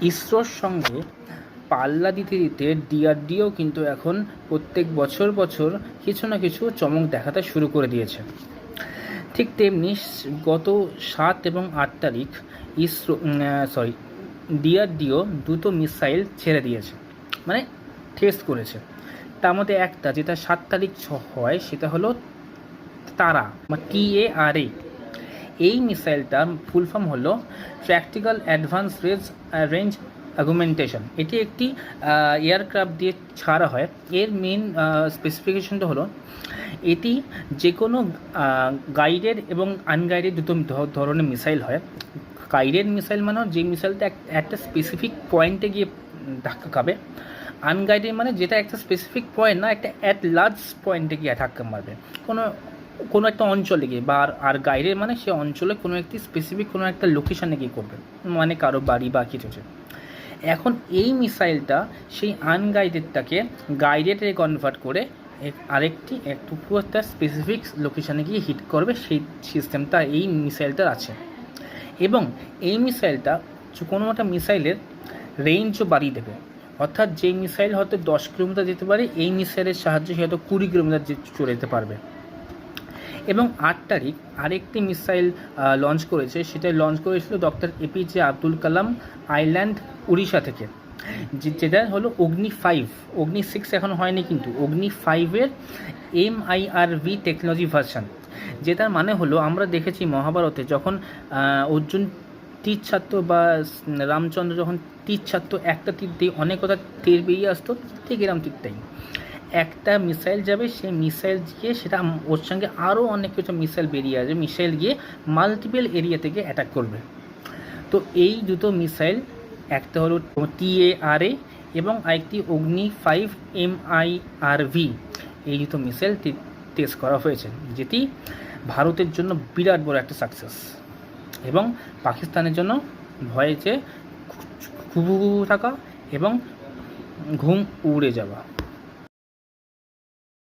ইসরোর সঙ্গে পাল্লা দিতে দিতে ডিআরডিও কিন্তু এখন প্রত্যেক বছর কিছু না কিছু চমক দেখাতে শুরু করে দিয়েছে। ঠিক তেমনি গত 7 এবং 8 তারিখ ডিআরডিও দুটো মিসাইল ছেড়ে দিয়েছে, মানে টেস্ট করেছে। তার মধ্যে একটা যেটা 7 তারিখ হয় সেটা হলো তারা বা TARA। এই মিসাইলটা ফুল ফর্ম হলো প্র্যাকটিক্যাল অ্যাডভান্স রেঞ্জ অ্যাগুমেন্টেশন। এটি একটি এয়ারক্রাফট দিয়ে ছাড়া হয়। এর মেন স্পেসিফিকেশনটা হলো এটি যে কোনো গাইডেড এবং আনগাইডেড দুটো ধরনের মিসাইল হয়। গাইডেড মিসাইল মানে যে মিসাইলটা একটা স্পেসিফিক পয়েন্টে গিয়ে ধাক্কা খাবে। আনগাইডেড মানে যেটা একটা স্পেসিফিক পয়েন্ট না, একটা অ্যাট লার্জ পয়েন্টে গিয়ে ধাক্কা মারবে কোনো একটা অঞ্চলে গিয়ে, বা আর গাইডের মানে সে অঞ্চলে কোনো একটি স্পেসিফিক কোনো একটা লোকেশানে গিয়ে করবে, মানে কারো বাড়ি বা কিছু। এখন এই মিসাইলটা সেই আনগাইডেডটাকে গাইডেডে কনভার্ট করে একটু পুরো তার স্পেসিফিক লোকেশানে গিয়ে হিট করবে, সেই সিস্টেমটা এই মিসাইলটার আছে। এবং এই মিসাইলটা কোনো একটা মিসাইলের রেঞ্জও বাড়িয়ে দেবে। অর্থাৎ যে মিসাইল হয়তো 10 কিলোমিটার যেতে পারে, এই মিসাইলের সাহায্যে সে হয়তো 20 কিলোমিটার চলে যেতে পারবে। এবং 8 তারিখ আরেকটি মিসাইল লঞ্চ করেছে, সেটা লঞ্চ করেছিল doctor APJ Abdul Kalam island Orissa থেকে, যেটা হলো অগ্নি 5। অগ্নি 6 এখন হয়নি, কিন্তু অগ্নি 5-এর MIRV টেকনোলজি ভার্সন। যেটার মানে হলো আমরা দেখেছি মহাভারতে যখন অর্জুন তীর ছাড়ত বা রামচন্দ্র যখন তীর ছাড়ত, একটা তীর দিয়ে অনেক কথা তীর বেরিয়ে আসতো, ঠিক এরম তীরটাই একটা মিসাইল যাবে, সেই মিসাইল গিয়ে সেটা ওর সঙ্গে আরও অনেক কিছু মিসাইল বেরিয়ে আসবে, মিসাইল গিয়ে মাল্টিপল এরিয়া থেকে অ্যাটাক করবে। তো এই দুটো মিসাইল, একটা হলো TARA এবং আরেকটি অগ্নি 5 MIRV, এই দুটো মিসাইল টেস্ট করা হয়েছে, যেটি ভারতের জন্য বিরাট বড় একটা সাকসেস এবং পাকিস্তানের জন্য ভয়ে যে খুবু থাকা এবং ঘুম উড়ে যাওয়া।